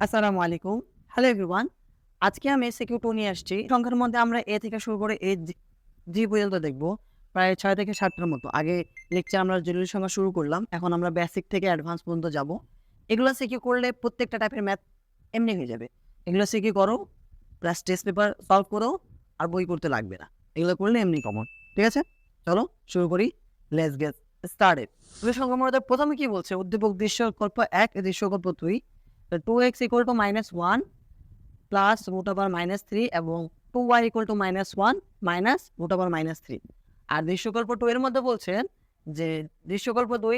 আসসালামু আলাইকুম। Hello everyone. আজকে আমি সিকিউ 2 নিয়ে আসছি। সংখ্যার মধ্যে আমরা A থেকে শুরু করে জি পর্যন্ত দেখব। প্রায় 6 থেকে 7 টার মতো। আগে লেকচার আমরা জরুরি সংখ্যা শুরু করলাম। এখন আমরা বেসিক থেকে অ্যাডভান্স পর্যন্ত যাব। এগুলো সিকিউ করলে প্রত্যেকটা টাইপের ম্যাথ এমনি হয়ে যাবে। এগুলো সিকিউ করো, প্লাস টেস্ট পেপার সলভ করো, আর বই করতে লাগবে না। এগুলো করলে এমনি কমন। ঠিক আছে? চলো শুরু করি। Let's get started. জরুরি সংখ্যার মধ্যে প্রথমে কি বলছে? উদ্দীপক দৃশ্যকল্প 1, দৃশ্যকল্প 2 2x = -1 প্লাস √3 এবং 2y = -1 মাইনাস √3। আর দৃশ্যকল্প 2 এর মধ্যে বলছেন যে দৃশ্যকল্প 2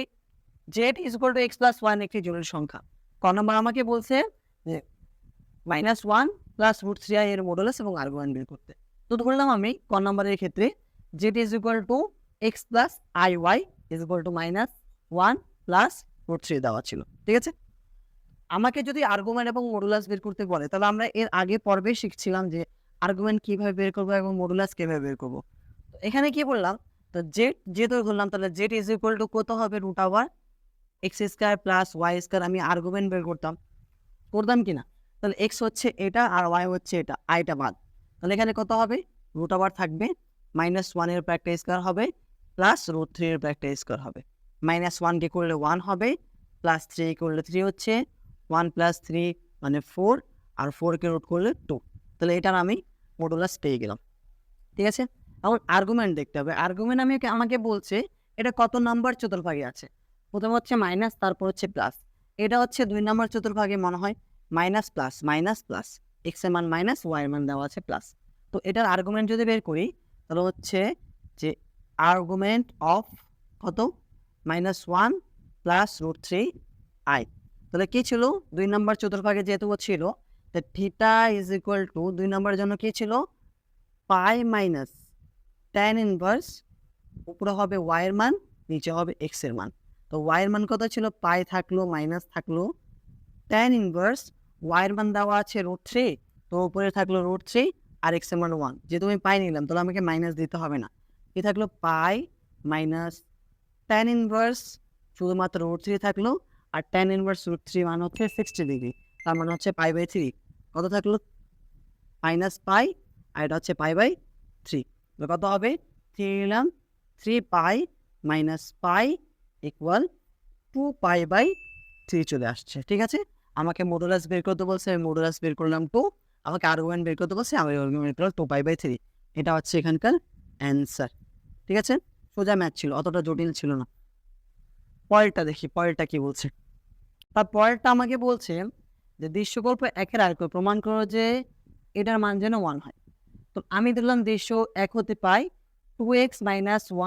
z = x + 1 একটি জটিল সংখ্যা। ক নম্বর আমাকে বলছে যে -1 প্লাস √3i এর মডুলাস এবং আর্গুমেন্ট বের করতে। তো ধরলাম আমি ক নম্বরের ক্ষেত্রে z = x + iy -1 প্লাস √3 দেওয়া ছিল। ঠিক আছে? আমাকে যদি আর্গুমেন্ট এবং মডুলাস বের করতে বলে, তাহলে আমরা এর আগে পর্বে শিখছিলাম যে আর্গুমেন্ট কিভাবে বের করব এবং মডুলাস কিভাবে বের করব। তো এখানে কি বললাম? তো যেহেতু ধরলাম, তাহলে z কত হবে? √x² + y² আমি আর্গুমেন্ট বের করতাম কিনা? তাহলে x হচ্ছে এটা আর y হচ্ছে এটা, আইটা বাদ। তাহলে এখানে কত হবে? √ থাকবে, -1 এর উপর একটা স্কয়ার হবে, প্লাস √3 এর উপর একটা স্কয়ার হবে। -1 কে করলে 1 হবে, প্লাস 3 করলে 3 হচ্ছে, 1 + 3 মানে 4, আর 4 কে রুট করলে 2। তাহলে এটার আমি মডুলাস পেয়ে গেলাম। ঠিক আছে? এখন আর্গুমেন্ট দেখতে হবে। আর্গুমেন্ট আমাকে বলছে এটা কত নাম্বার চতুর্ভাগে আছে। প্রথমে হচ্ছে মাইনাস, তারপর হচ্ছে প্লাস। এটা হচ্ছে 2 নাম্বার চতুর্ভাগে মনে হয়। Minus plus, minus plus. X এর মান মাইনাস, ওয়াই এর মান দেওয়া আছে প্লাস। তো এটার আর্গুমেন্ট যদি বের করি, তাহলে হচ্ছে যে আর্গুমেন্ট অফ কত? -1 প্লাস √3i। তাহলে কি ছিল? 2 নাম্বার চতুর্ভাগে যেহেতু ছিল, তা থিটা = 2 নাম্বারের জন্য কি ছিল? পাই মাইনাস tan ইনভার্স, উপরে হবে y এর মান, নিচে হবে x এর মান। তো y এর মান কত ছিল? পাই থাকলো, মাইনাস থাকলো, tan ইনভার্স y এর মান দেওয়া আছে √3, তো উপরে থাকলো √3 আর x এর মান 1। যেহেতু আমি পাই নিলাম, তাহলে আমাকে মাইনাস দিতে হবে না। কি থাকলো? পাই মাইনাস tan ইনভার্স, শুধুমাত্র √3 থাকলো, আর tan ইনভার্স √3 মান হচ্ছে 60 ডিগ্রি, তার মানে হচ্ছে π/3। কত থাকলো? মাইনাস পাই, আর এটা হচ্ছে π/3। কত হবে? 3 নিলাম, 3 পাই মাইনাস পাই ইকুয়াল 2 π/3 চলে আসছে। ঠিক আছে? আমাকে মডুলাস বের করতে বলছে, আমি মডুলাস বের করলাম 2। আমাকে আর্গুমেন্ট বের করতে বলছে, আমি আর্গুমেন্ট করলাম 2 π/3। এটা হচ্ছে এখানকার অ্যান্সার। ঠিক আছে? সোজা ম্যাথ ছিল, অতটা জটিল ছিল না। পরেরটা দেখি, পরেরটা কি বলছে। তার পরেরটা আমাকে বলছে যে দৃশ্যকল্প 1 এর আরেকটা প্রমাণ করো যে এটার মান যেন 1 হয়। তো আমি ধরলাম দৃশ্য 1 হতে পাই 2x -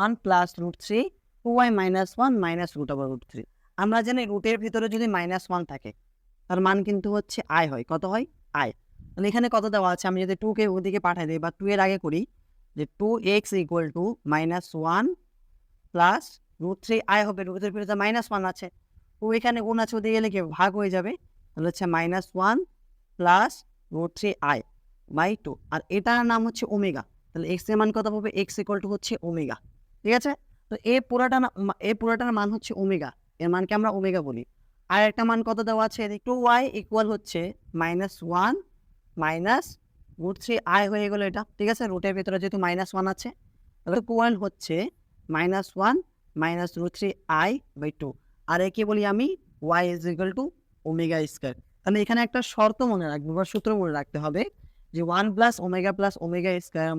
1 প্লাস √3, 2y - 1 মাইনাস √3। আমরা জানি রুটের ভিতরে যদি -1 থাকে, তার মান কিন্তু হচ্ছে i হয়। কত হয়? i। তাহলে এখানে কত দেওয়া আছে? আমি যদি 2 কে ওদিকে পাঠাই দেই বা 2 এর আগে করি, যে 2x = -1 প্লাস √3i হবে। রুটের ভিতরে -1 আছে। তো এখানে গুণ আছে, ওদিকে গেলে কি ভাগ হয়ে যাবে। তাহলে হচ্ছে -1 প্লাস √3i/2, আর এটার নাম হচ্ছে ওমেগা। তাহলে x এর মান কত হবে? x = হচ্ছে ওমেগা। ঠিক আছে? তো এই পুরাটার মান হচ্ছে ওমেগা। এর মানকে আমরা ওমেগা বলি। আর একটা মান কত দেওয়া আছে? 2y ইকুয়াল হচ্ছে -1 মাইনাস √3i হয়ে গেল এটা। ঠিক আছে? রুটের ভিতরে যেহেতু -1 আছে, তাহলে ইকুয়াল হচ্ছে -1 মাইনাস √3i/2। আর একে বলি আমি y = ওমেগা²। তাহলে এখানে একটা শর্ত মনে রাখবো বা সূত্র মনে রাখতে হবে যে 1 প্লাস ওমেগা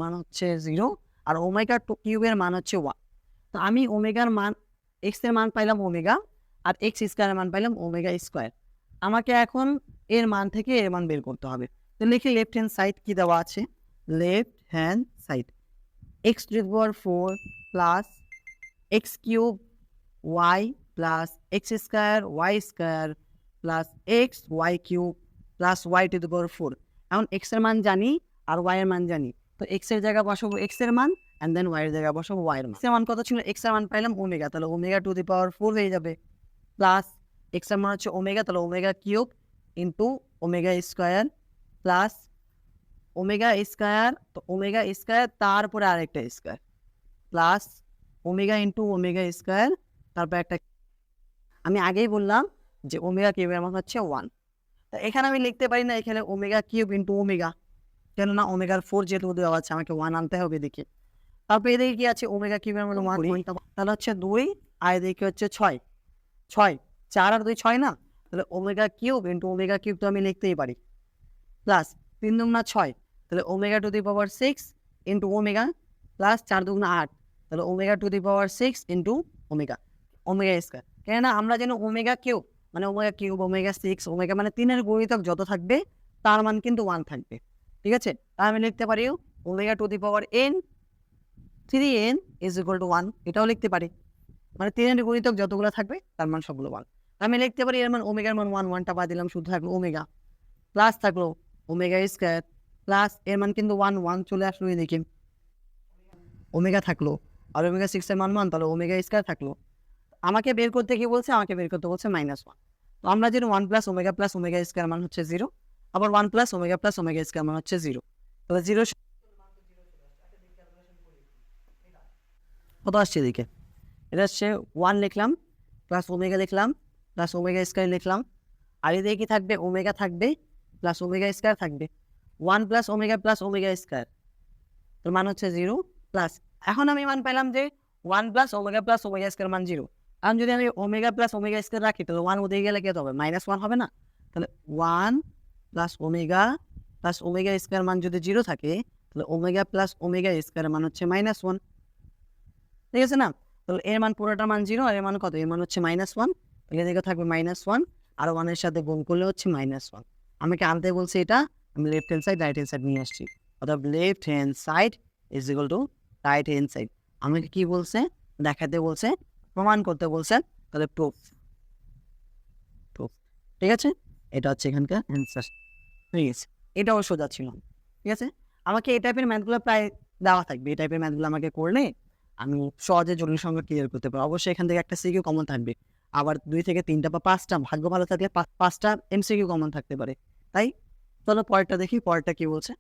মান হচ্ছে 0, আর ওমেগা কিউবের মান হচ্ছে 1। তো আমি ওমেগার মান, x এর মান পাইলাম ওমেগা, আর x² এর মান পাইলাম ওমেগা²। আমাকে এখন এর মান থেকে এর মান বের করতে হবে। তো লিখি লেফট হ্যান্ড সাইড কি দেওয়া আছে? Left hand side x⁴ plus x³ y plus x² y² plus xy³ plus y⁴। এখন x এর মান জানি আর y এর মান জানি। তো x এর জায়গায় বসাবো x এর মান, অ্যান্ড দেন y এর জায়গায় বসাবো y এর মান। x এর মান কত ছিল? x এর মান পাইলাম ওমেগা, তাহলে ওমেগা⁴ হয়ে যাবে, প্লাস x এর মান হচ্ছে ওমেগা, তাহলে ওমেগা³ ইন্টু ওমেগা² প্লাস ওমেগা², তো ওমেগা² তারপরে আরেকটা স্কয়ার, প্লাস ওমেগা ইন্টু ওমেগা², তারপর একটা। আমি আগেই বললাম যে ওমেগা কিউবের মান হচ্ছে 1। এখানে আমি লিখতে পারি না এখানে ওমেগা কিউব ইন্টু ওমেগা, কেননা ওমেগার 4 যেহেতু দেওয়া আছে আমাকে 1 আনতে হবে এদিকে। তারপর এদিকে কি আছে ওমেগা কিউবের মধ্যে 1 তাহলে হচ্ছে 2 আর এদিকে হচ্ছে 6 4 আর 2 6 না, তাহলে omega cube into omega cube তো আমি লিখতেই পারি, প্লাস 3 দুগুণা 6 তাহলে omega to the power 6 into omega plus 4 দুগুণা 8 তাহলে omega to the power 6 into omega square. কেননা আমরা জানি ওমেগা কিউব মানে ওমেগা 6 ওমেগা মানে 3 এর গুণিতক যত থাকবে তার মান কিন্তু 1 থাকবে, ঠিক আছে। তাহলে আমি লিখতে পারি omega to the power n 3n is equal to 1, এটাও লিখতে পারি, মানে 3 এর গুণিতক যতগুলো থাকবে তার মান সবগুলো 1। আমি লিখতে পারি এর মান ওমেগার মান 1, 1টা বাদ দিলাম, শুধু থাকলো ওমেগা, প্লাস থাকলো ওমেগা স্কয়ার, প্লাস এর মান কিন্তু 1 1 চলে আসলো এদিকে, ওমেগা থাকলো আর ওমেগা 6 এর মান 1 তাহলে ওমেগা স্কয়ার থাকলো। আমাকে বের করতে কি বলছে, আমাকে বের করতে বলছে -1। তো আমরা জানি 1 প্লাস ওমেগা স্কয়ার মান হচ্ছে 0, আবার 1 প্লাস ওমেগা স্কয়ার মান হচ্ছে 0, তাহলে 0 কত আসছে এদিকে, এটা হচ্ছে 1 লিখলাম প্লাস ওমেগা লিখলাম প্লাস ওমেগা স্কয়ার লিখলাম, আর এদিকে কি থাকবে ওমেগা থাকবে প্লাস ওমেগা স্কয়ার থাকবে, 1 প্লাস ওমেগা স্কয়ার তার মান হচ্ছে 0 প্লাস, এখন আমি মান পাইলাম যে 1 প্লাস ওমেগা স্কয়ার মান 0। এখন যদি আমি ওমেগা প্লাস ওমেগা স্কয়ার রাখি তাহলে 1 ওদিকে গেলে কি হবে -1 হবে না, তাহলে 1 প্লাস ওমেগা স্কয়ার মান যদি 0 থাকে তাহলে ওমেগা প্লাস ওমেগা স্কয়ার মান হচ্ছে -1, ঠিক আছে না। তাহলে এর মান পুরোটা মান 0 আর এর মান কত, এর মান হচ্ছে -1, তাহলে এদিকে থাকবে -1 আর 1 এর সাথে গুণ করলে হচ্ছে -1। আমাকে আনতে বলছে এটা, আমি left hand side right hand side নিয়ে আসছি, অর্থাৎ left hand side is equal two right hand side. আমাকে কি বলছে দেখাতে বলছে, প্রমাণ করতে বলছে, তাহলে প্রুফ, ঠিক আছে। এটা হচ্ছে এখানকার অ্যান্সার, ঠিক আছে। এটাও সোজা ছিল, ঠিক আছে। আমাকে এই টাইপের ম্যাথগুলো প্রায় দেওয়া থাকবে, এই টাইপের ম্যাথগুলো আমাকে করলে আমি সহজে জটিল সংখ্যা ক্লিয়ার করতে পারবো। অবশ্যই এখান থেকে একটা সিকিউ কমন থাকবে, আবার 2 থেকে 3টা বা 5টা, ভাগ্য ভালো থাকলে 5টা এমসিকিউ কমন থাকতে পারে। তাই চলো পরেরটা দেখি, পরেরটা কি বলছে।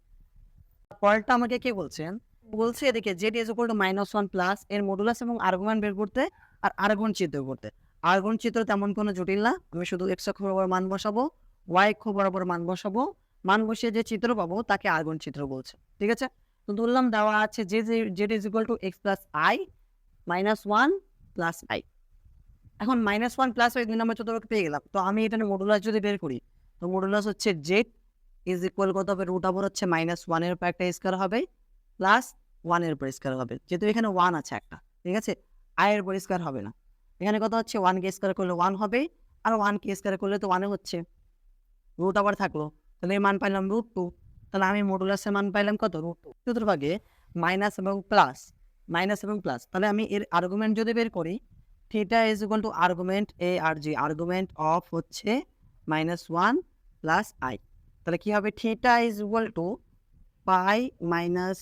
পরেরটা আমাকে কি বলছেন, বলছে এদিকে Z is equal to -1 plus এর মডুলাস এবং আর্গুমেন্ট বের করতে আর আর্গুন চিত্র করতে। আর্গুন চিত্র তেমন কোনো জটিল না, আমি শুধু এক্স অক্ষ বরাবর মান বসাবো, ওয়াই অক্ষ বরাবর মান বসাবো, মান বসিয়ে যে চিত্র পাবো তাকে আর্গুন চিত্র বলছে, ঠিক আছে। তো ধরলাম দেওয়া আছে যে Z is equal to x plus I -1 plus I. এখন -1 প্লাস আই 2 নম্বর চতুর্ভুজ পেয়ে গেলাম। তো আমি এটা মডুলাস যদি বের করি, তো মডুলাস হচ্ছে জেড ইজ ইকুয়াল কত হবে, রুট ওভার হচ্ছে -1 এর উপর একটা স্কয়ার হবে প্লাস 1 এর উপর স্কয়ার হবে, যেহেতু এখানে 1 আছে একটা, ঠিক আছে। আই এর উপর স্কয়ার হবে না, এখানে কত হচ্ছে 1 কে স্কয়ার করলে 1 হবে, আর 1 কে স্কয়ার করলে তো 1 হচ্ছে, রুট ওভার থাকলো, তাহলে এর মান পাইলাম √2। তাহলে আমি মডুলাসের মান পাইলাম কত, √2। চতুর্ভাগে মাইনাস এবং প্লাস, তাহলে আমি এর আর্গুমেন্ট যদি বের করি, theta is equal to argument এ আর জি, আর্গুমেন্ট অফ হচ্ছে -1 প্লাস আই, তাহলে কি হবে theta is equal to pi minus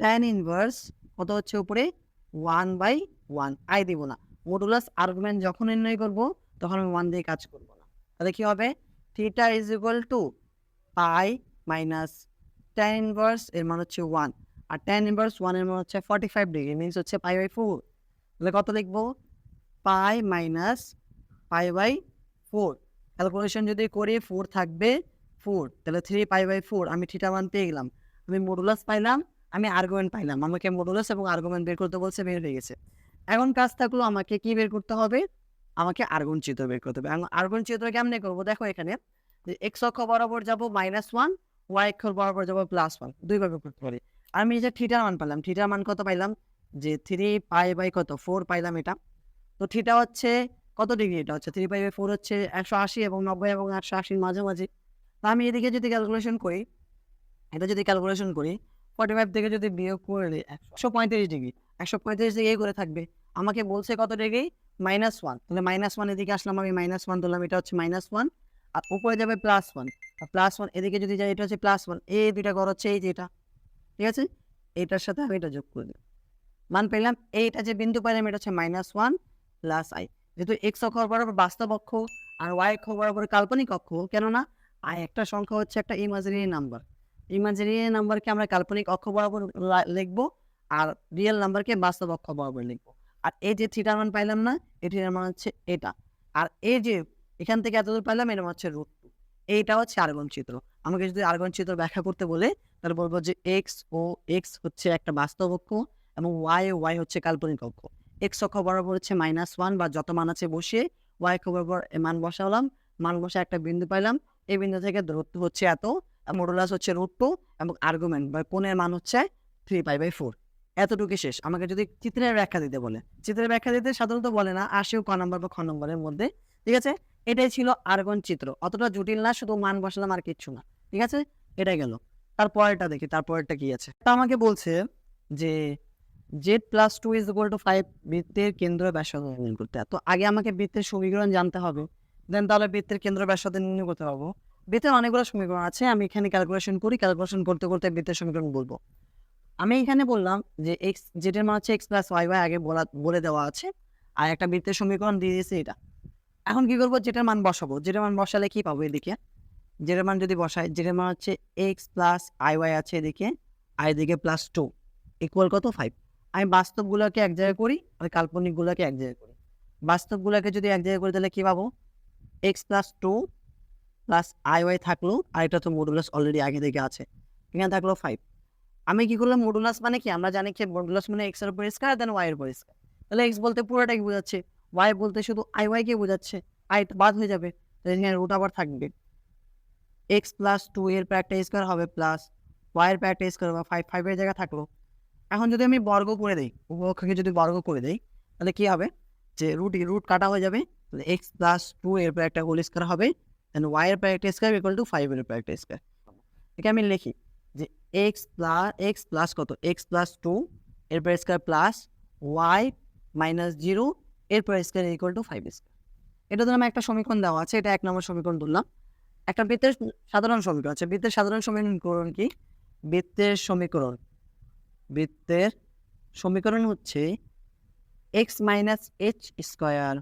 tan inverse কত হচ্ছে উপরে 1/1, আই দিব না, মডুলাস আর্গুমেন্ট যখন নির্ণয় করব তখন আমি 1 দিয়ে কাজ করব না। তাহলে কি হবে theta is equal to pi minus tan inverse এর মান হচ্ছে 1, আর tan ইনভার্স 1 এর মান হচ্ছে 45 ডিগ্রি, মিনস হচ্ছে π/4। তাহলে কত লিখবো, পাই মাইনাস π/4, ক্যালকুলেশন যদি করি 4 থাকবে 4, তাহলে 3π/4, আমি থিটা মান পেয়ে গেলাম, আমি মডুলাস পাইলাম, আমি আর্গুমেন্ট পাইলাম, আমাকে মডুলাস এবং আর্গুমেন্ট বের করতে বলছে, বের হয়ে গেছে। এখন কাজ থাকলো আমাকে কি বের করতে হবে, আমাকে আর্গুন চিত্র বের করতে হবে। আর্গুন চিত্র কেমনে করবো, দেখো এখানে যে এক্স অক্ষ বরাবর যাবো -1, ওয়াই অক্ষ বরাবর যাবো +1, দুইভাবে করতে পারি। আমি যে থিটার মান পাইলাম, থিটার মান কত পাইলাম, যে 3π/4 পাইলাম এটা। তো থিটা হচ্ছে কত ডিগ্রি, এটা হচ্ছে 3π/4 হচ্ছে 180 এবং 90 এবং 180 মাঝামাঝি। তা আমি এদিকে যদি ক্যালকুলেশন করি, এটা যদি ক্যালকুলেশন করি 45 থেকে যদি বিয়োগ করলে 135 ডিগ্রি, 135 ডিগ্রি করে থাকবে। আমাকে বলছে কত ডিগ্রি, -1, তাহলে -1 এদিকে আসলাম, আমি -1 ধরলাম, এটা হচ্ছে -1, আর উপরে যাবে +1, আর +1 এদিকে যদি যাই এটা হচ্ছে +1, এই দুইটা ঘর হচ্ছে এই যেটা, ঠিক আছে। এটার সাথে আমি এটা যোগ করে দিলাম, মান পেলাম, এইটা যে বিন্দু পাইলাম এটা হচ্ছে -1 প্লাস আই, যেহেতু এক্স অক্ষ বরাবর বাস্তব অক্ষ আর ওয়াই অক্ষ বরাবর কাল্পনিক অক্ষ, কেননা আই একটা সংখ্যা হচ্ছে একটা ইমাজিনারি নাম্বার, ইমাজিনারি নাম্বারকে আমরা কাল্পনিক অক্ষ বরাবর লিখবো, আর রিয়েল নাম্বারকে বাস্তব অক্ষ বরাবর লিখবো। আর এই যে থিটার মান পাইলাম না, এই থিটার মান হচ্ছে এটা, আর এই যে এখান থেকে এতদূর পাইলাম এর মান হচ্ছে √2। এইটা হচ্ছে আর্গন চিত্র। আমাকে যদি আর্গন চিত্র ব্যাখ্যা করতে বলে তাহলে বলবো যে এক্স হচ্ছে একটা বাস্তব অক্ষ এবং ওয়াই হচ্ছে কাল্পনিক অক্ষ। এক্স অক্ষ বরাবর হচ্ছে -1 বা যত মান আছে বসিয়ে ওয়াই অক্ষ বরাবর মান বসালাম, মান বসে একটা বিন্দু পাইলাম। এই বিন্দু থেকে দূরত্ব হচ্ছে এত, মডুলাস হচ্ছে √2 এবং আর্গুমেন্ট বা কোণের মান হচ্ছে 3π/4। এতটুকু শেষ। আমাকে যদি চিত্রের ব্যাখ্যা দিতে বলে, চিত্রের ব্যাখ্যা দিতে সাধারণত বলে না, আসেও ক নাম্বার বা খ নম্বরের মধ্যে। ঠিক আছে, এটাই ছিল আর্গন চিত্র। অতটা জটিল না, শুধু মান বসালাম আর কিচ্ছু না। ঠিক আছে, এটাই গেল। তারপরেরটা দেখি, তারপরেরটা কি আছে। তা আমাকে বলছে যে z+2 = 5 বৃত্তের কেন্দ্র ব্যাসার্ধ নির্ণয় করতে। তো আগে আমাকে বৃত্তের সমীকরণ জানতে হবে, দেন তাহলে বৃত্তের কেন্দ্র ব্যাসার্ধ নির্ণয় করতে পারবো। বৃত্তের অনেকগুলো সমীকরণ আছে, আমি এখানে ক্যালকুলেশন করি, ক্যালকুলেশন করতে করতে বৃত্তের সমীকরণ বলবো। আমি এখানে বললাম যে এক্স, যেটার মান হচ্ছে x+y আগে বলে দেওয়া আছে, আর একটা বৃত্তের সমীকরণ দিয়ে দিয়েছে এটা। এখন কি করবো, যেটার মান বসাবো। যেটার মান বসালে কি পাবো, এদিকে যেটার মান যদি বসাই, যেটার মান হচ্ছে x+iy আছে এদিকে, আর এদিকে +2 ইকুয়াল কত 5। আমি বাস্তবগুলোকে এক জায়গায় করি আর কাল্পনিকগুলোকে এক জায়গায় করি। বাস্তবগুলোকে যদি এক জায়গায় করি তাহলে কি পাবো, x+2 +iy থাকলো, আর এটা তো মডুলাস অলরেডি আগে থেকে আছে, এখানে থাকলো 5। আমি কি করলাম, মডুলাস মানে কি, আমরা জানি কি মডুলাস মানে x এর উপর স্কয়ার দেন y এর উপর স্কয়ার। তাহলে x বলতে পুরোটাকে বোঝাচ্ছে, y বলতে শুধু iy কে বোঝাচ্ছে, i বাদ হয়ে যাবে, তাহলে এখানে রুট আবার থাকবে। x+2 এর পর একটা স্কয়ার হবে প্লাস y এর পর একটা স্কয়ার হবে 5 এর জায়গা থাকলো। এখন যদি আমি বর্গ করে দেই, উভয়কে যদি বর্গ করে দেই তাহলে কি হবে, যে রুট কাটা হয়ে যাবে, তাহলে x+2 এর পর একটা হোল স্কয়ার হবে, দেন y এর পর একটা স্কয়ার ইকুয়াল টু 5 এর পর একটা স্কয়ার। একে আমি লিখি যে x প্লাস কত, x+2 এরপর স্কয়ার প্লাস y -0 এরপর স্কয়ার ইকুয়াল টু 5 স্কয়ার। এটা ধরুন একটা সমীকরণ দেওয়া আছে, এটা 1 নম্বর সমীকরণ ধরলাম। একটা বৃত্তের সাধারণ সমীকরণ আছে। বৃত্তের সাধারণ সমীকরণ কি, বৃত্তের সমীকরণ হচ্ছে x - h square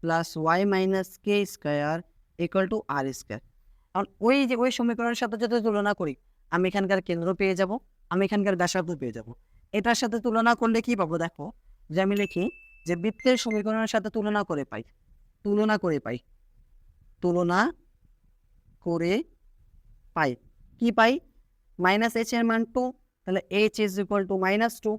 plus y - k square equal two r square. কারণ ওই সমীকরণের সাথে যদি তুলনা করি, আমি এখানকার কেন্দ্র পেয়ে যাব, আমি এখানকার ব্যাসার্ধ পেয়ে যাব। এটার সাথে তুলনা করলে কি পাবো, দেখো যে আমি লিখি যে বৃত্তের সমীকরণের সাথে তুলনা করে পাই কি পাই, -h এর মান 2, তাহলে h is equal to -2,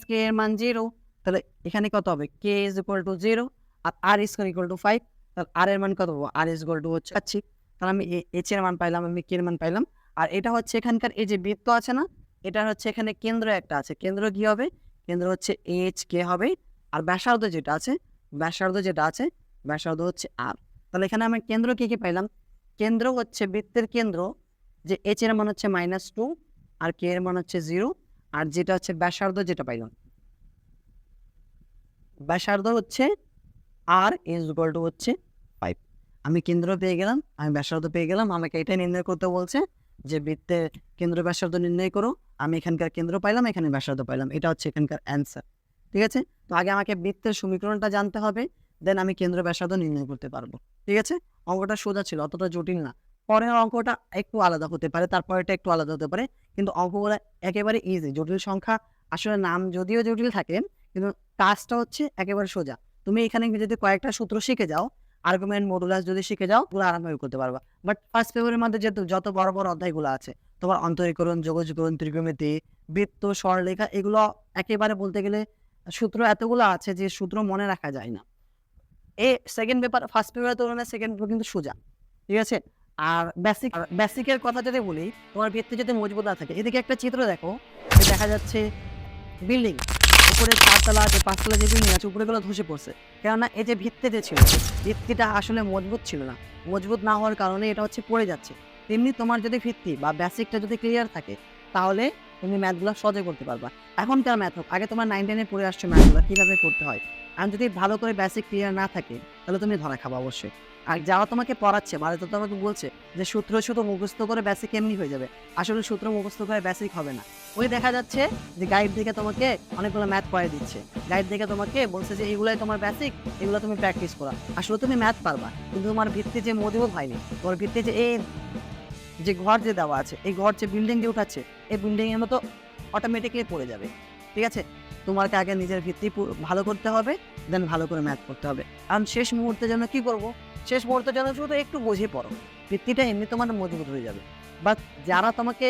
-k এর মান 0, তাহলে এখানে কত হবে, k ইজ ইকুয়াল টু 0, আর r স্কয়ার ইকুয়াল টু 5, তাহলে r এর মান কত হবে, r ইজ ইকুয়াল টু হচ্ছে পাচ্ছি, তাহলে আমি h এর মান পাইলাম, আমি k এর মান পাইলাম। আর এটা হচ্ছে এখানকার এই যে বৃত্ত আছে না, এটা হচ্ছে এখানে কেন্দ্র একটা আছে, কেন্দ্র কি হবে, কেন্দ্র হচ্ছে h k হবে, আর ব্যাসার্ধ যেটা আছে ব্যাসার্ধ হচ্ছে r। তাহলে এখানে আমি কেন্দ্র কি পাইলাম, কেন্দ্র হচ্ছে বৃত্তের কেন্দ্র, যে h এর মান হচ্ছে -2 আর k এর মান হচ্ছে 0, আর যেটা হচ্ছে ব্যাসার্ধ, যেটা পাইলাম ব্যাসার্ধ হচ্ছে r ইজ ইকুয়াল টু হচ্ছে 5। আমি কেন্দ্র পেয়ে গেলাম, আমি ব্যাসার্ধ পেয়ে গেলাম। আমাকে এটাই নির্ণয় করতে বলছে যে বৃত্তের কেন্দ্র ব্যাসার্ধ নির্ণয় করো। আমি এখানকার কেন্দ্র পাইলাম, এখানে ব্যাসার্ধ পাইলাম, এটা হচ্ছে এখানকার অ্যান্সার। ঠিক আছে, তো আগে আমাকে বৃত্তের সমীকরণটা জানতে হবে, দেন আমি কেন্দ্র ব্যাসার্ধ নির্ণয় করতে পারবো। ঠিক আছে, অঙ্কটা সোজা ছিল, অতটা জটিল না। পরের অঙ্কটা একটু আলাদা হতে পারে, তারপরেটা একটু আলাদা হতে পারে, কিন্তু অঙ্কগুলো একেবারে ইজি। জটিল সংখ্যা আসলে নাম যদিও জটিল থাকে, কিন্তু কাজটা হচ্ছে একেবারে সোজা। তুমি এখানে যদি কয়েকটা সূত্র শিখে যাও, আর্গুমেন্ট, মডুলাস যদি শিখে যাও, পুরো আরামভাবে করতে পারবা। বাট ফার্স্ট পেপারের মধ্যে যত বড় বড় অধ্যায়গুলো আছে, তোমার অন্তরীকরণ, যোগজীকরণ, ত্রিকোণমিতি, বৃত্ত, সরলরেখা, এগুলো একেবারে বলতে গেলে সূত্র এতগুলো আছে যে সূত্র মনে রাখা যায় না। সেকেন্ড পেপার ফার্স্ট পেপারের তুলনায় সেকেন্ড পেপার কিন্তু সোজা। ঠিক আছে, আর বেসিকের কথা যদি বলি, তোমার ভিত্তি যদি মজবুত না থাকে, এদিকে একটা চিত্র দেখো, দেখা যাচ্ছে বিল্ডিং, উপরে 4 তলা, 5 তলা যে বিল্ডিং আছে, উপরেগুলো ধসে পড়ছে। কেননা এই যে ভিত্তি যে ছিল, ভিত্তিটা আসলে মজবুত ছিল না। মজবুত না হওয়ার কারণে এটা হচ্ছে পড়ে যাচ্ছে। তেমনি তোমার যদি ভিত্তি বা বেসিকটা যদি ক্লিয়ার থাকে, তাহলে তুমি ম্যাথগুলো সহজে করতে পারবা। এখনকার ম্যাথ হোক, আগে তোমার 9, 10-এ পড়ে আসছো ম্যাথগুলো কীভাবে করতে হয়। আর যদি ভালো করে বেসিক ক্লিয়ার না থাকে, তাহলে তুমি ধরা খাবা অবশ্যই। আর যারা তোমাকে পড়াচ্ছে, মানে তো তোমাকে বলছে যে সূত্র শুধু মুখস্থ করে বেসিক এমনি হয়ে যাবে, আসলে সূত্র মুখস্থ করে বেসিক হবে না। ওই দেখা যাচ্ছে যে গাইড থেকে তোমাকে অনেকগুলো ম্যাথ পড়াই দিচ্ছে, গাইড থেকে তোমাকে বলছে যে এগুলাই তোমার বেসিক, এগুলো তুমি প্র্যাকটিস করা। আসলে তুমি ম্যাথ পারবা, কিন্তু তোমার ভিত্তি যে মজবুত হয়নি, তোমার ভিত্তি যে এই যে ঘর যে দেওয়া আছে, এই ঘর যে বিল্ডিং দিয়ে উঠাচ্ছে, এই বিল্ডিংয়ের মতো অটোমেটিকলি পড়ে যাবে। ঠিক আছে, তোমাকে আগে নিজের ভিত্তি ভালো করতে হবে, দেন ভালো করে ম্যাথ করতে হবে। কারণ শেষ মুহূর্তে যেন কি করবো, শেষ মুহূর্তে যেন শুধু একটু বুঝে পড়ো, ভিত্তিটা এমনি তোমার মজবুত হয়ে যাবে। বাট যারা তোমাকে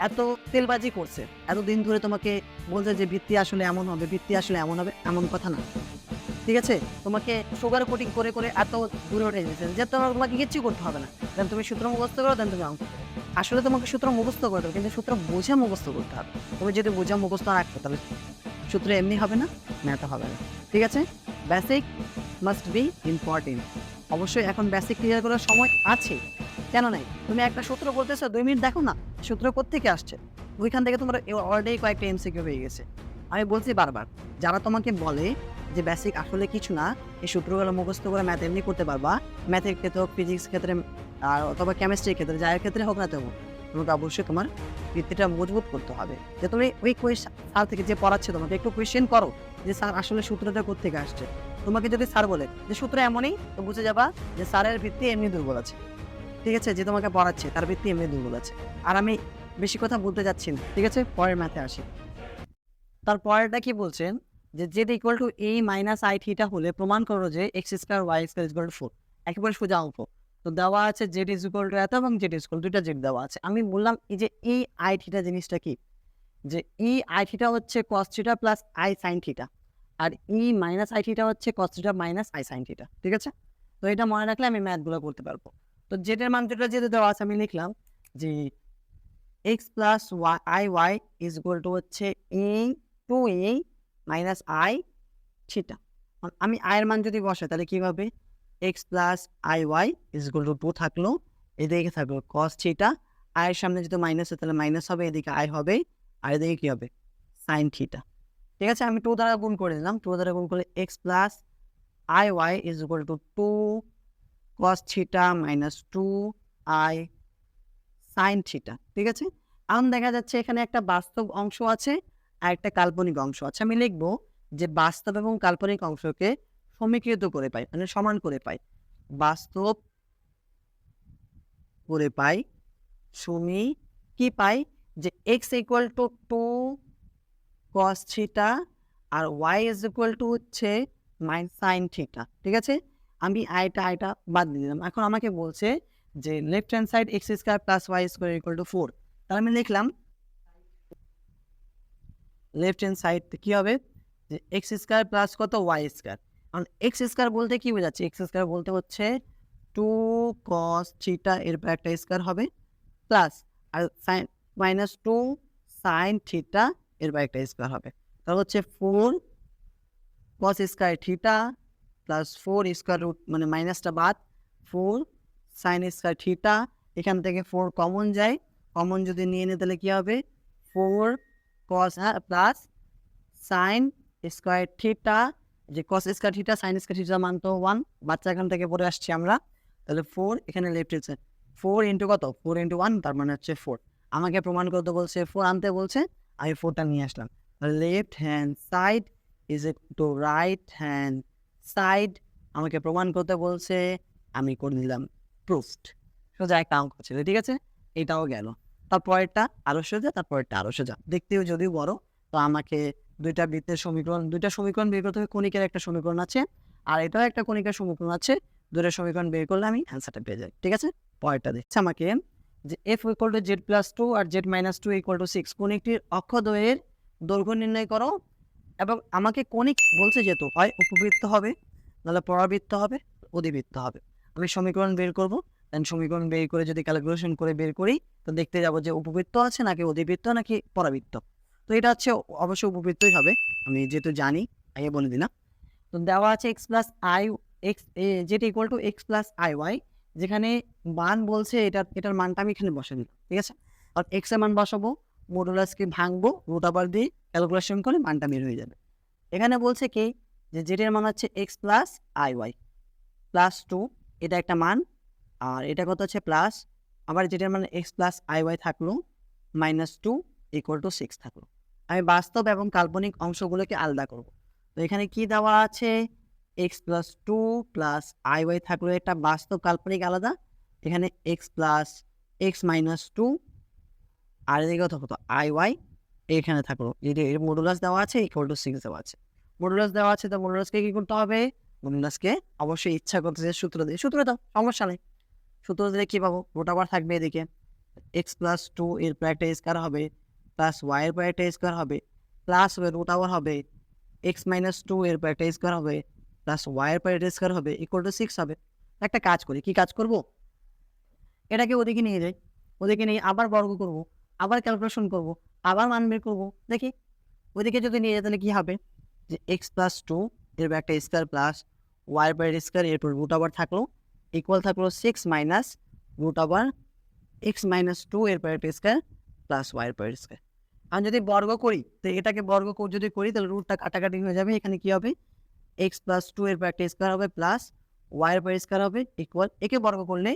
এত তেলবাজি করছে, এতদিন ধরে তোমাকে বলছে যে ভিত্তি আসলে এমন হবে, ভিত্তি আসলে এমন হবে, এমন কথা না। ঠিক আছে? তোমাকে সুগার কোটিং করে, করে এত দূরে উঠে দিয়েছে যে তোমাকে কিচ্ছু করতে হবে না। দেন তুমি সূত্র মুখস্থ করো, দেন তুমি অঙ্ক করো। আসলে তোমাকে সূত্র মুখস্থ করতে হবে, কিন্তু সূত্র বুঝে মুখস্থ করতে হবে। তুমি যদি বুঝে মুখস্থ না রাখো তাহলে সূত্র এমনি হবে না, ম্যাথও হবে না। ঠিক আছে? Basic must be important. অবশ্যই এখন বেসিক ক্লিয়ার করার সময় আছে। কেন নাই? তুমি একটা সূত্র বলতেছো 2 মিনিট দেখো না, সূত্র কোত্থেকে আসছে? ওইখান থেকে তোমার অলরেডি কয়েকটা এমসিকিউ হয়ে গেছে। আমি বলছি বারবার, যারা তোমাকে বলে যে বেসিক আসলে কিছু না, এই সূত্রগুলো মুখস্থ করে ম্যাথ এমনি করতে পারবা, ম্যাথের ক্ষেত্রে হোক, ফিজিক্স ক্ষেত্রে আর অথবা কেমিস্ট্রির ক্ষেত্রে, যার ক্ষেত্রে হোক না তেমন, তোমাকে অবশ্যই তোমার ভিত্তিটা মজবুত করতে হবে। যে তুমি ওই স্যার থেকে যে পড়াচ্ছে তোমাকে একটু কোয়েশ্চেন করো যে স্যার আসলে সূত্রটা কোত্থেকে আসছে। তোমাকে যদি স্যার বলে যে সূত্র এমনই, তো বুঝে যাবা যে স্যারের ভিত্তি এমনি দুর্বল আছে। ঠিক আছে? যে তোমাকে পড়াচ্ছে তার ভিত্তি এমনি দুর্বল আছে। আর আমি বেশি কথা বলতে যাচ্ছি না। ঠিক আছে? পরের ম্যাথে আসি। তার পরেরটা কি বলছেন যে z equal to A minus I theta হলে প্রমাণ করো যে x square y square equal to 4। একেবারে সোজা অঙ্ক। তো দেওয়া আছে জেড ইজ ইকুয়াল টু এত এবং জেড ইজ ইকুয়াল, দুইটা জেড দেওয়া আছে। আমি বললাম এই যে এই আই থিটা জিনিসটা কি, যে ই আই থিটা হচ্ছে cos theta plus I sine theta, আর ই মাইনাস আই থিটা হচ্ছে cos theta minus I sine theta. ঠিক আছে? তো এটা মনে রাখলে আমি ম্যাথগুলো করতে পারবো। তো জেডের মান যেটা যেটা দেওয়া আছে আমি লিখলাম যে x plus I y is equal to হচ্ছে A to A minus I theta. আমি আয়ের মান যদি বসাই তাহলে কি হবে? X plus I y is equal to 2 থাকলো, এদিকে থাকলো কস থিটা, আয়ের সামনে যদি মাইনাস হয় তাহলে মাইনাস হবে, এদিকে আই হবে, আর এদিকে কি হবে? Sign theta. ঠিক আছে? আমি 2 দ্বারা গুণ করে দিলাম। 2 দ্বারা গুণ করলে x plus I y is equal to 2 cos theta minus 2 i sine theta. ঠিক আছে? এখন দেখা যাচ্ছে এখানে একটা বাস্তব অংশ আছে আর একটা কাল্পনিক অংশ আছে। আমি লিখবো যে বাস্তব এবং কাল্পনিক অংশকে সমীকৃত করে পাই, মানে সমান করে পাই। বাস্তব করে পাই, কি পাই? যে x equal to 2 cos theta আর ওয়াই ইজ ইকুয়াল টু হচ্ছে সাইন থিটা। ঠিক আছে? আমি আইটা বাদ দিয়ে দিলাম। এখন আমাকে বলছে যে left hand side x square plus y square equal to 4। তাহলে আমি লিখলাম লেফট হ্যান্ড সাইড কি হবে? যে এক্স স্কোয়ার প্লাস কত? Y square. কারণ এক্স স্কোয়ার বলতে কি বোঝাচ্ছে? এক্স স্কোয়ার বলতে হচ্ছে 2 কস থিটা এর পর একটা স্কোয়ার হবে প্লাস আর সাইন মাইনাস 2 সাইন থিটা এর পর একটা স্কোয়ার হবে। তাহলে হচ্ছে 4 cos square theta plus 4 square root, মানে মাইনাসটা বাদ, 4 সাইন স্কোয়ার থিটা। এখান থেকে 4 কমন যায়, কমন যদি নিয়ে নিই তাহলে কি হবে? 4 cos plus sine square theta, যে cos square theta sine square theta মান তো 1, বাচ্চা এখান থেকে পড়ে আসছি আমরা। তাহলে 4 এখানে লেফট হ্যান্ড সাইড 4 ইন্টু কত? 4 ইন্টু 1, তার মানে হচ্ছে 4। আমাকে প্রমাণ করতে বলছে, 4 আনতে বলছে, আমি 4টা নিয়ে আসলাম। Left hand side is to right hand side আমাকে প্রমাণ করতে বলছে, আমি করে দিলাম প্রুফড। সোজা একটা অঙ্ক ছিল। ঠিক আছে? এটাও গেল। তারপরেরটা আরো সোজা, তারপরেরটা আরো সোজা, দেখতেও যদিও বড়। তো আমাকে দুইটা বৃত্তের সমীকরণ বের করতে হবে। কণিকের একটা সমীকরণ আছে আর এটাও একটা কণিকার সমীকরণ আছে। দুইটা সমীকরণ বের করলে আমি অ্যান্সারটা পেয়ে যাই। ঠিক আছে? পরেরটা দেখছি আমাকে যে f equal to z plus 2 আর জেড মাইনাস 2 ইকুয়াল টু 6 কণিকটির অক্ষদ্বয়ের দৈর্ঘ্য নির্ণয় করো। এবং আমাকে কণিক বলছে যেহেতু হয় উপবৃত্ত হবে, নাহলে পরাবৃত্ত হবে, অধিবৃত্ত হবে। আমি সমীকরণ বের করবো, দেন সমীকরণ বের করে যদি ক্যালকুলেশন করে বের করি তো দেখতে যাবো যে উপবৃত্ত আছে নাকি অধিবৃত্ত নাকি পরাবৃত্ত। তো এটা হচ্ছে অবশ্যই উপবৃত্তই হবে, আমি যেহেতু জানি আগে বলে দিলাম। তো দেওয়া আছে এক্স প্লাস আই এক্স যেটা equal to x plus I y, যেখানে মান বলছে এটার মানটা আমি এখানে বসে দিলাম। ঠিক আছে? আর এক্স এর মান বসাবো, মডুলাসকে ভাঙবো, রুট আবার দিয়ে ক্যালকুলেশন করে মানটা বের হয়ে যাবে। এখানে বলছে কি যে যেটার মান হচ্ছে x plus I y plus 2, এটা একটা মান, আর এটা কত হচ্ছে প্লাস, আবার যেটার মানে এক্স প্লাস আই ওয়াই থাকলো মাইনাস 2 ইকুয়াল টু 6 থাকলো। আমি বাস্তব এবং কাল্পনিক অংশগুলোকে আলাদা করব। তো এখানে কি দেওয়া আছে? X plus 2 plus I y থাকলো একটা বাস্তব, কাল্পনিক আলাদা। এখানে এক্স প্লাস এক্স মাইনাস 2 আর এদিকে কত আই ওয়াই এখানে থাকলো। যদি এর মডুলাস দেওয়া আছে ইকুয়াল টু 6 দেওয়া আছে, মডুলাস দেওয়া আছে, তো মডুলাসকে কি করতে হবে? মডুলাসকে অবশ্যই ইচ্ছা করতেছে সূত্র দিয়ে, সূত্র দাও, সমস্যা নেই। সূত্র দিলে কী পাবো, রুট ওভার থাকবে এদিকে এক্স প্লাস টু এর পর একটা স্কোয়ার হবে প্লাস ওয়াইয়ের পর একটা স্কোয়ার হবে প্লাস হবে রুট ওভার হবে এক্স মাইনাস টু এর পর একটা স্কোয়ার হবে প্লাস ওয়াইয়ের পর একটা স্কোয়ার হবে ইকুয়াল টু 6 হবে। একটা কাজ করি, কি কাজ করব, এটাকে ওদিকে নিয়ে যাই, ওদিকে নিয়ে আবার বর্গ করব, আবার ক্যালকুলেশন করব, আবার মান বের করবো। দেখি ওইদিকে যদি নিয়ে যাই তাহলে কী হবে, যে এক্স প্লাস টু এর একটা স্কোয়ার প্লাস ওয়াইয়ের পর স্কোয়ার এরপর রুট ওভার থাকলো ইকুয়াল থাকলো 6 minus root over x minus two এর পর একটা স্কোয়ার প্লাস ওয়াইয়ের পর স্কোয়ার। আমি যদি বর্গ করি তো এটাকে বর্গ যদি করি তাহলে রুটটা কাটাকাটি হয়ে যাবে, এখানে কী হবে এক্স প্লাস টু এর পর একটা স্কোয়ার হবে প্লাস ওয়াইয়ের পর স্কোয়ার হবে ইকুয়াল, একে বর্গ করলে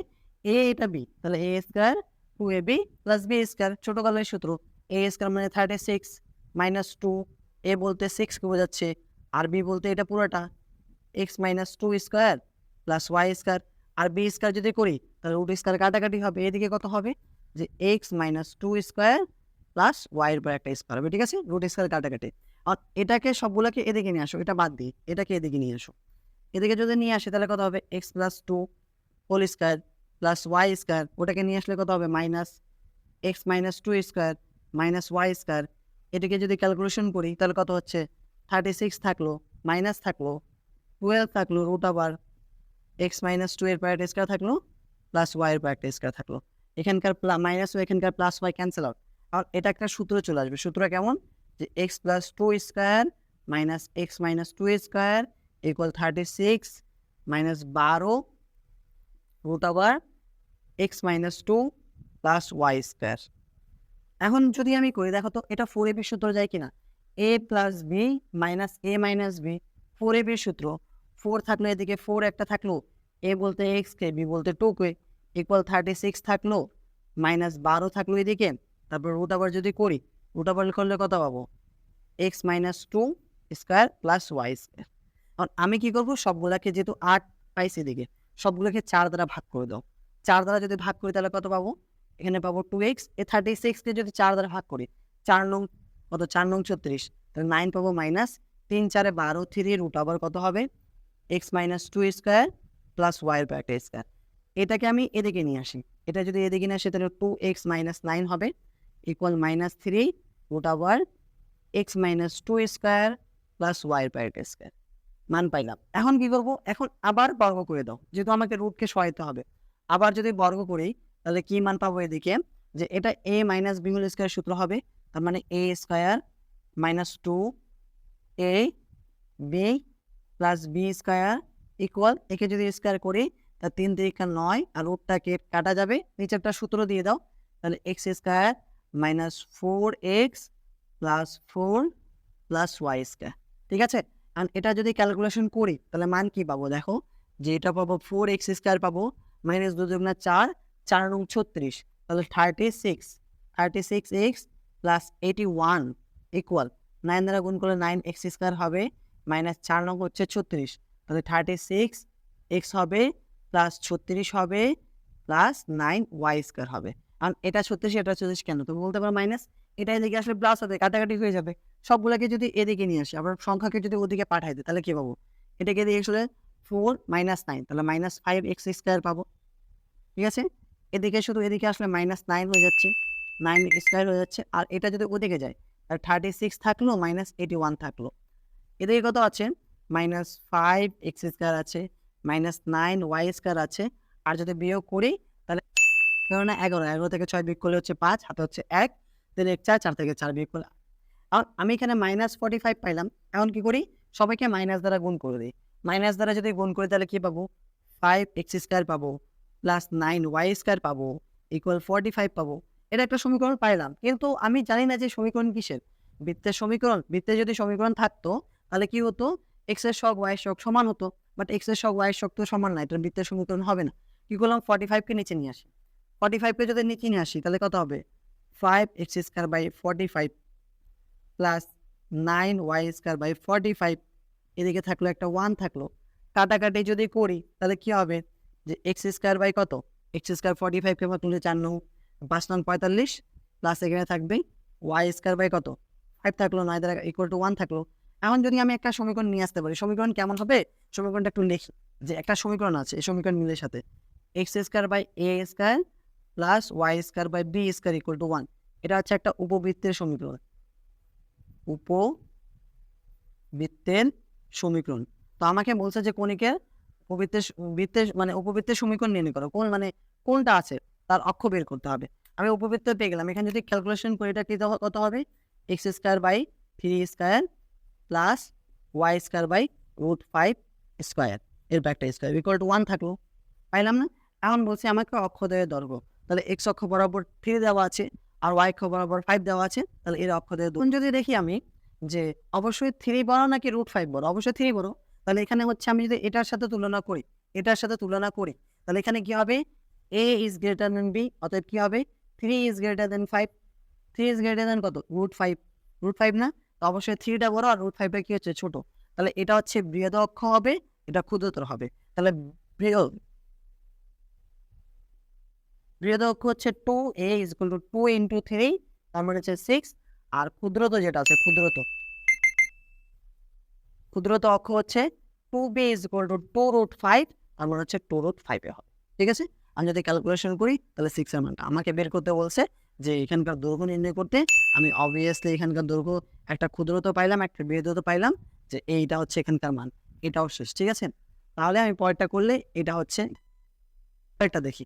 এ এটা বি, তাহলে এ square two A B plus B square, ছোটোকালের সূত্র এ স্কোয়ার মানে 36 মাইনাস টু, এ বলতে 6কে বোঝাচ্ছে আর বি বলতে এটা পুরোটা x minus two square plus y square, আর বি স্কোয়ার যদি করি তাহলে রুট স্কোয়ার কাটাকাটি হবে, এদিকে কত হবে যে x minus two square plus ওয়াইয়ের পর একটা স্কোয়ার হবে, ঠিক আছে, রুট স্কোয়ার কাটাকাটি। আর এটাকে সবগুলোকে এদিকে নিয়ে আসো, এটা বাদ দিই, এটাকে এদিকে নিয়ে আসো, এদিকে যদি নিয়ে আসে তাহলে কত হবে x plus two whole square plus y square, ওটাকে নিয়ে আসলে কত হবে minus x minus two square minus y square, এটাকে যদি ক্যালকুলেশন করি তাহলে কত হচ্ছে 36 থাকলো মাইনাস থাকলো 12 থাকলো root over x minus two এর পর একটা স্কোয়ার থাকলো প্লাস ওয়াইয়ের পর একটা স্কোয়ার থাকলো, এখানকার মাইনাস ও এখানকার প্লাস ওয়াই ক্যান্সেল আউট। আর এটা একটা সূত্র চলে আসবে, সূত্র কেমন, যে x plus two square minus x minus two square equal 36 minus 12 root over x minus two plus y square. এখন যদি আমি করি দেখো তো এটা 4ab সূত্র যায় কিনা, এ প্লাস বি মাইনাস এ মাইনাস বি 4ab সূত্র, 4 থাকলো এদিকে 4 একটা থাকলো, এ বলতে এক্সকে বি বলতে টুকে ইকুয়াল 36 থাকলো মাইনাস 12 থাকলো এদিকে, তারপর রুট ওভার যদি করি রুট ওভার করলে কত পাবো x minus two square plus y square. আর আমি কি করবো সবগুলোকে যেহেতু 8 পাইছি এদিকে সবগুলোকে 4 দ্বারা ভাগ করে দাও, 4 দ্বারা যদি ভাগ করি তাহলে কত পাবো, এখানে পাবো 2x, এ 36কে যদি 4 দ্বারা ভাগ করি 4 নং কত 4 নং 36, তাহলে 9 পাবো মাইনাস 3 4 12 3 রুট ওভার কত হবে x minus two square plus ওয়াইয়ের পর একটা স্কোয়ার, এটাকে আমি এদিকে নিয়ে আসি, এটা যদি এদিকে নিয়ে আসি তাহলে 2x মাইনাস 9 হবে equal minus 3 root over x minus two square plus ওয়াইয়ের পর একটা স্কোয়ার, মান পাইলাম। এখন কি করবো, এখন আবার বর্গ করে দাও, যেহেতু আমাকে রুটকে সহায়তা হবে, আবার যদি বর্গ করি তাহলে কি মান পাবো এদিকে, যে এটা A minus B whole square সূত্র হবে, তার মানে A square minus two A B plus B square equal, একে যদি স্কোয়ার করি তা 3 3 9 আর রুটটাকে কাটা যাবে, নিচে একটা সূত্র দিয়ে দাও, তাহলে x square minus 4x plus 4 plus y square, ঠিক আছে। আর এটা যদি ক্যালকুলেশন করি তাহলে মান কি পাবো, দেখো যে এটা পাবো 4x স্কোয়ার পাবো মাইনাস 2 দুগুণা 4 4 নং 36, তাহলে 36x প্লাস 81 ইকুয়াল 9 দ্বারা গুণ করলে 9x স্কোয়ার হবে মাইনাস 4 নং হচ্ছে 36, তাহলে 36x হবে প্লাস 36 হবে প্লাস 9y স্কোয়ার হবে। আর এটা 36 এটা 36 কেন তুমি বলতে পারো মাইনাস, এটা এদিকে আসলে প্লাস হবে কাটাকাটি হয়ে যাবে, সবগুলোকে যদি এদিকে নিয়ে আসি আবার সংখ্যাকে যদি ওদিকে পাঠাই দিই তাহলে কি পাবো, এটাকে দিয়ে আসলে 4 মাইনাস 9 তাহলে মাইনাস 5x স্কোয়ার পাবো, ঠিক আছে। এদিকে শুধু এদিকে আসলে মাইনাস 9 হয়ে যাচ্ছে 9 স্কোয়ার হয়ে যাচ্ছে, আর এটা যদি ওদিকে যায় তাহলে 36 থাকলো মাইনাস 81 থাকলো, এদিকে কত আছে মাইনাস 5x স্কোয়ার আছে মাইনাস 9y স্কোয়ার আছে, আর যদি বিয়োগ করি তাহলে কেননা 11 থেকে 6 বিয়োগ করলে হচ্ছে 5, হাতে হচ্ছে 1, 3 1 4 4 থেকে 4 বিয়োগ করলে, আর আমি এখানে মাইনাস 45 পাইলাম। এখন কি করি সবাইকে মাইনাস দ্বারা গুণ করে দিই, মাইনাস দ্বারা যদি গুণ করি তাহলে কি পাবো 5x স্কোয়ার পাবো প্লাস 9y স্কোয়ার পাবো ইকুয়াল 45 পাবো, এটা একটা সমীকরণ পাইলাম, কিন্তু আমি জানি না যে সমীকরণ কিসের, বৃত্তের সমীকরণ, বৃত্তে যদি সমীকরণ থাকতো তাহলে কি হতো x এর সহগ y এর সহগ সমান হতো, বাট x এর সহগ y এর সহগ তো সমান না, এটা বৃত্তের সমীকরণ হবে না। কি করলাম 45কে নিচে নিয়ে আসি, 45কে যদি নিচে নিয়ে আসি তাহলে কত হবে 5x square by 45 plus 9y square by 45, এদিকে থাকলো একটা 1 থাকলো, কাটাকাটি যদি করি তাহলে কি হবে যে এক্স স্কোয়ার বাই কত এক্স স্কোয়ার 45কে তুলে 4 নং 5 নং 45 প্লাস এখানে থাকবে ওয়াই স্কোয়ার বাই কত 5 থাকলো 9 দ্বারা ইকুয়াল টু 1 থাকলো। এখন যদি আমি একটা সমীকরণ নিয়ে আসতে পারি, সমীকরণ কেমন হবে, সমীকরণটা একটু লিখি, যে একটা সমীকরণ আছে এই সমীকরণ মিলের সাথে x square by a square plus y square by b square equal to 1। এটা হচ্ছে একটা উপবৃত্তের সমীকরণ, উপবৃত্তের সমীকরণ। তো আমাকে বলছে যে কণিকের বৃত্তের মানে উপবৃত্তের সমীকরণ নির্ণয় করো, কোন মানে কোনটা আছে তার অক্ষ বের করতে হবে। আমি উপবৃত্ত পেয়ে গেলাম, এখানে যদি ক্যালকুলেশন করি এটা কত হবে, x square by 3 square plus y square by √5 square এর ব্যাকটা স্কোয়ার ইকুয়াল টু 1 থাকলো, পাইলাম না? এখন বলছি আমাকে অক্ষদ্বয়ের দৈর্ঘ্য, তাহলে এক্স অক্ষ বরাবর 3 দেওয়া আছে আর ওয়াই অক্ষ বরাবর 5 দেওয়া আছে, তাহলে এর অক্ষদ্বয়ের দৈর্ঘ্য যদি দেখি আমি যে অবশ্যই 3 বড় নাকি √5 বড়, অবশ্যই 3 বড়। তাহলে এখানে হচ্ছে আমি যদি এটার সাথে তুলনা করি, তাহলে এখানে কি হবে, a is greater than b, অতএব কি হবে 3 is greater than 5। 3 is greater than কত, √5 না? তো অবশ্যই 3টা বড় আর √5টা কি হচ্ছে ছোট। তাহলে এটা হচ্ছে বৃহৎ অক্ষ হবে, এটা ক্ষুদ্রতর হবে। তাহলে বৃহৎ অক্ষ হচ্ছে 2a is equal to 2 into 3, তার মানে হচ্ছে 6। আর ক্ষুদ্রত যেটা আছে, ক্ষুদ্রত অক্ষ হচ্ছে 2b ইজ ইকুয়াল টু 2√5, তার মানে হচ্ছে 2√5 এ হবে। ঠিক আছে, আমি যদি ক্যালকুলেশন করি তাহলে 6 এর মানটা আমাকে বের করতে বলছে, যে এখানকার দৈর্ঘ্য নির্ণয় করতে। আমি অবভিয়াসলি এখানকার দৈর্ঘ্য একটা ক্ষুদ্রত পাইলাম, একটা বৃহৎ পাইলাম, যে এইটা হচ্ছে এখানকার মান, এটাও শেষ। ঠিক আছে, তাহলে আমি পরেরটা করলে এটা হচ্ছে, পরেরটা দেখি।